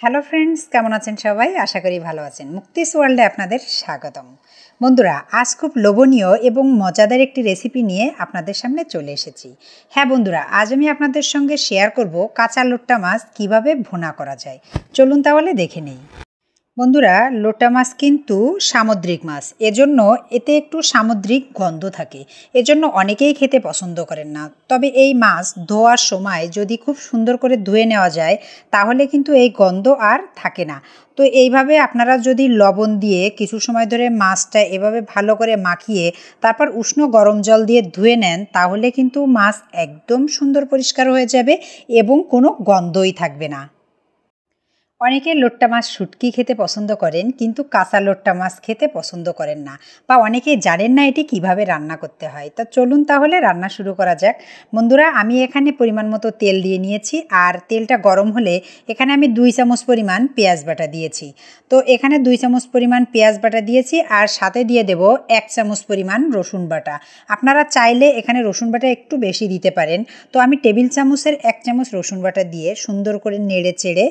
Hello friends, কেমন আছেন সবাই? আশা করি ভালো আছেন। মুক্তিস ওয়ার্ল্ডে আপনাদের স্বাগতম। বন্ধুরা, আজ খুব লোভনীয় এবং মজাদার একটি রেসিপি নিয়ে আপনাদের সামনে চলে এসেছি। হ্যাঁ বন্ধুরা, আজ আমি আপনাদের সঙ্গে শেয়ার করব কাঁচা লোট্টা মাছ কিভাবে ভুনা করা যায়। চলুন তাহলে দেখে নেই। বন্ধুরা, লোটা মাছ কিন্তু সামুদ্রিক মাছ, এজন্য এতে একটু সামুদ্রিক গন্ধ থাকে, এজন্য অনেকেই খেতে পছন্দ করেন না। তবে এই মাছ ধোয়ার সময় যদি খুব সুন্দর করে ধুয়ে নেওয়া যায় তাহলে কিন্তু এই গন্ধ আর থাকে না। তো এইভাবে আপনারা যদি লবণ দিয়ে কিছু সময় ধরে মাছটা এভাবে ভালো করে মাখিয়ে তারপর উষ্ণ গরম জল দিয়ে ধুয়ে নেন তাহলে কিন্তু মাছ একদম সুন্দর পরিষ্কার হয়ে যাবে এবং কোনো গন্ধই থাকবে না। অনেকে লোট্টা মাছ শুটকি খেতে পছন্দ করেন, কিন্তু কাঁচা লোট্টা মাছ খেতে পছন্দ করেন না, বা অনেকে জানেন না এটি কিভাবে রান্না করতে হয়। তা চলুন তাহলে রান্না শুরু করা যাক। বন্ধুরা, আমি এখানে পরিমাণ মতো তেল দিয়ে নিয়েছি, আর তেলটা গরম হলে এখানে আমি 2 চামচ পরিমাণ পেঁয়াজ বাটা দিয়েছি। তো এখানে 2 চামচ পরিমাণ পেঁয়াজ বাটা দিয়েছি, আর সাথে দিয়ে দেব 1 চামচ পরিমাণ রসুন বাটা। আপনারা চাইলে এখানে রসুন বাটা একটু বেশি দিতে পারেন। তো আমি টেবিল চামচের 1 চামচ রসুন বাটা দিয়ে সুন্দর করে নেড়ে চেড়ে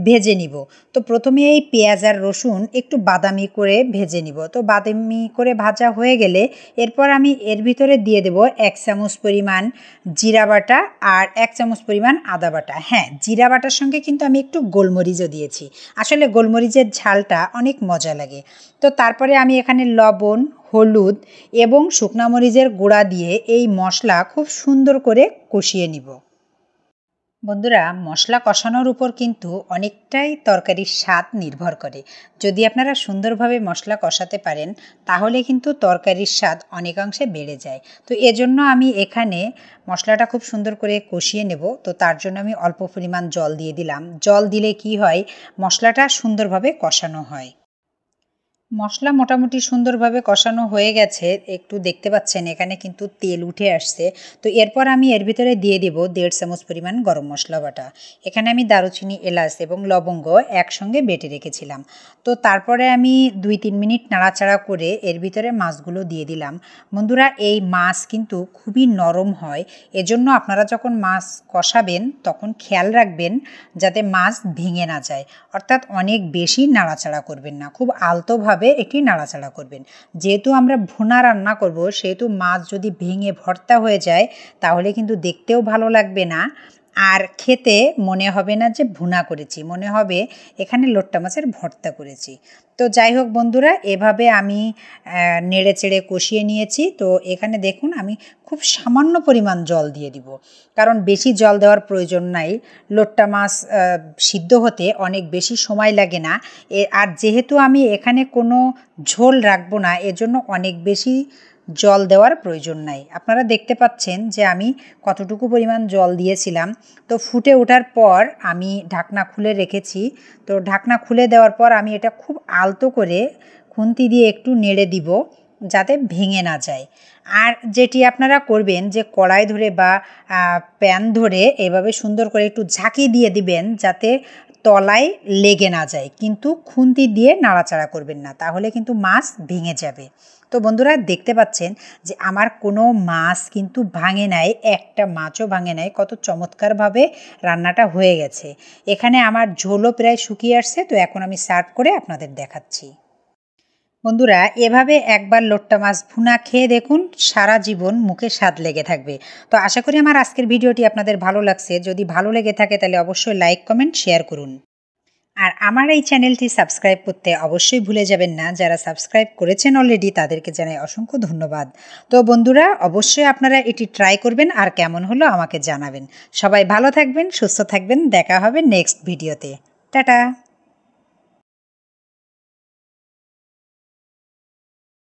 ভেজে নিব। তো প্রথমে এই পেঁয়াজ আর রসুন একটু বাদামি করে ভেজে নিব। তো বাদামি করে ভাজা হয়ে গেলে এরপর আমি এর ভিতরে দিয়ে দেব 1 চামচ পরিমাণ জিরা বাটা আর 1 চামচ পরিমাণ আদা বাটা। হ্যাঁ, জিরা বাটার সঙ্গে কিন্তু আমি একটু গোলমরিচও দিয়েছি। আসলে গোলমরিচের ঝালটা অনেক মজা লাগে। তো তারপরে আমি এখানে লবণ, হলুদ এবং শুকনা মরিচের গুঁড়া দিয়ে এই মশলা খুব সুন্দর করে কষিয়ে নিব। বন্ধুরা, মশলা কষানোর উপর কিন্তু অনেকটাই তরকারির স্বাদ নির্ভর করে। যদি আপনারা সুন্দরভাবে মশলা কষাতে পারেন তাহলে কিন্তু তরকারির স্বাদ অনেকাংশে বেড়ে যায়। তো এজন্য আমি এখানে মশলাটা খুব সুন্দর করে কষিয়ে নেব। তো তার জন্য আমি অল্প পরিমাণ জল দিয়ে দিলাম। জল দিলে কি হয়, মশলাটা সুন্দরভাবে কষানো হয়। মশলা মোটামুটি সুন্দরভাবে কষানো হয়ে গেছে, একটু দেখতে পাচ্ছেন এখানে কিন্তু তেল উঠে আসছে। তো এরপর আমি এর ভিতরে দিয়ে দেব 1.5 চামচ পরিমাণ গরম মশলা বাটা। এখানে আমি দারুচিনি, এলাচ এবং লবঙ্গ একসঙ্গে বেটে রেখেছিলাম। তো তারপরে আমি 2-3 মিনিট নাড়াচাড়া করে এর ভিতরে মাছগুলো দিয়ে দিলাম। বন্ধুরা, এই মাছ কিন্তু খুবই নরম হয়, এজন্য আপনারা যখন মাছ কষাবেন তখন খেয়াল রাখবেন যাতে মাছ ভেঙে না যায়, অর্থাৎ অনেক বেশি নাড়াচাড়া করবেন না, খুব আলতোভাবে এটি নাড়াচাড়া করবেন। যেহেতু আমরা ভুনা রান্না করব, সেহেতু মাছ যদি ভেঙে ভর্তা হয়ে যায় তাহলে কিন্তু দেখতেও ভালো লাগবে না, আর খেতে মনে হবে না যে ভুনা করেছি, মনে হবে এখানে লোট্টা মাছের ভর্তা করেছি। তো যাই হোক বন্ধুরা, এভাবে আমি নেড়ে চেড়ে কষিয়ে নিয়েছি। তো এখানে দেখুন আমি খুব সামান্য পরিমাণ জল দিয়ে দিব, কারণ বেশি জল দেওয়ার প্রয়োজন নাই। লোট্টা মাছ সিদ্ধ হতে অনেক বেশি সময় লাগে না। আর যেহেতু আমি এখানে কোনো ঝোল রাখবো না, এজন্য অনেক বেশি জল দেওয়ার প্রয়োজন নাই। আপনারা দেখতে পাচ্ছেন যে আমি কতটুকু পরিমাণ জল দিয়েছিলাম। তো ফুটে ওঠার পর আমি ঢাকনা খুলে রেখেছি। তো ঢাকনা খুলে দেওয়ার পর আমি এটা খুব আলতো করে খুন্তি দিয়ে একটু নেড়ে দিব যাতে ভেঙে না যায়। আর যেটি আপনারা করবেন যে কড়াই ধরে বা প্যান ধরে এভাবে সুন্দর করে একটু ঝাঁকি দিয়ে দিবেন যাতে তলায় লেগে না যায়, কিন্তু খুন্তি দিয়ে নাড়াচাড়া করবেন না, তাহলে কিন্তু মাছ ভেঙে যাবে। তো বন্ধুরা, দেখতে পাচ্ছেন যে আমার কোনো মাছ কিন্তু ভাঙে নাই, একটা মাছও ভাঙে নাই, কত চমৎকারভাবে রান্নাটা হয়ে গেছে। এখানে আমার ঝোলও প্রায় শুকিয়ে আসছে। তো এখন আমি সার্ভ করে আপনাদের দেখাচ্ছি। বন্ধুরা, এভাবে একবার লোট্টা মাছ ভুনা খেয়ে দেখুন, সারা জীবন মুখে স্বাদ লেগে থাকবে। তো আশা করি আমার আজকের ভিডিওটি আপনাদের ভালো লাগছে। যদি ভালো লেগে থাকে তাহলে অবশ্যই লাইক, কমেন্ট, শেয়ার করুন। আর আমার এই চ্যানেলটি সাবস্ক্রাইব করতে অবশ্যই ভুলে যাবেন না। যারা সাবস্ক্রাইব করেছেন অলরেডি তাদেরকে জানাই অসংখ্য ধন্যবাদ। তো বন্ধুরা, অবশ্যই আপনারা এটি ট্রাই করবেন আর কেমন হলো আমাকে জানাবেন। সবাই ভালো থাকবেন, সুস্থ থাকবেন। দেখা হবে নেক্সট ভিডিওতে। টাটা।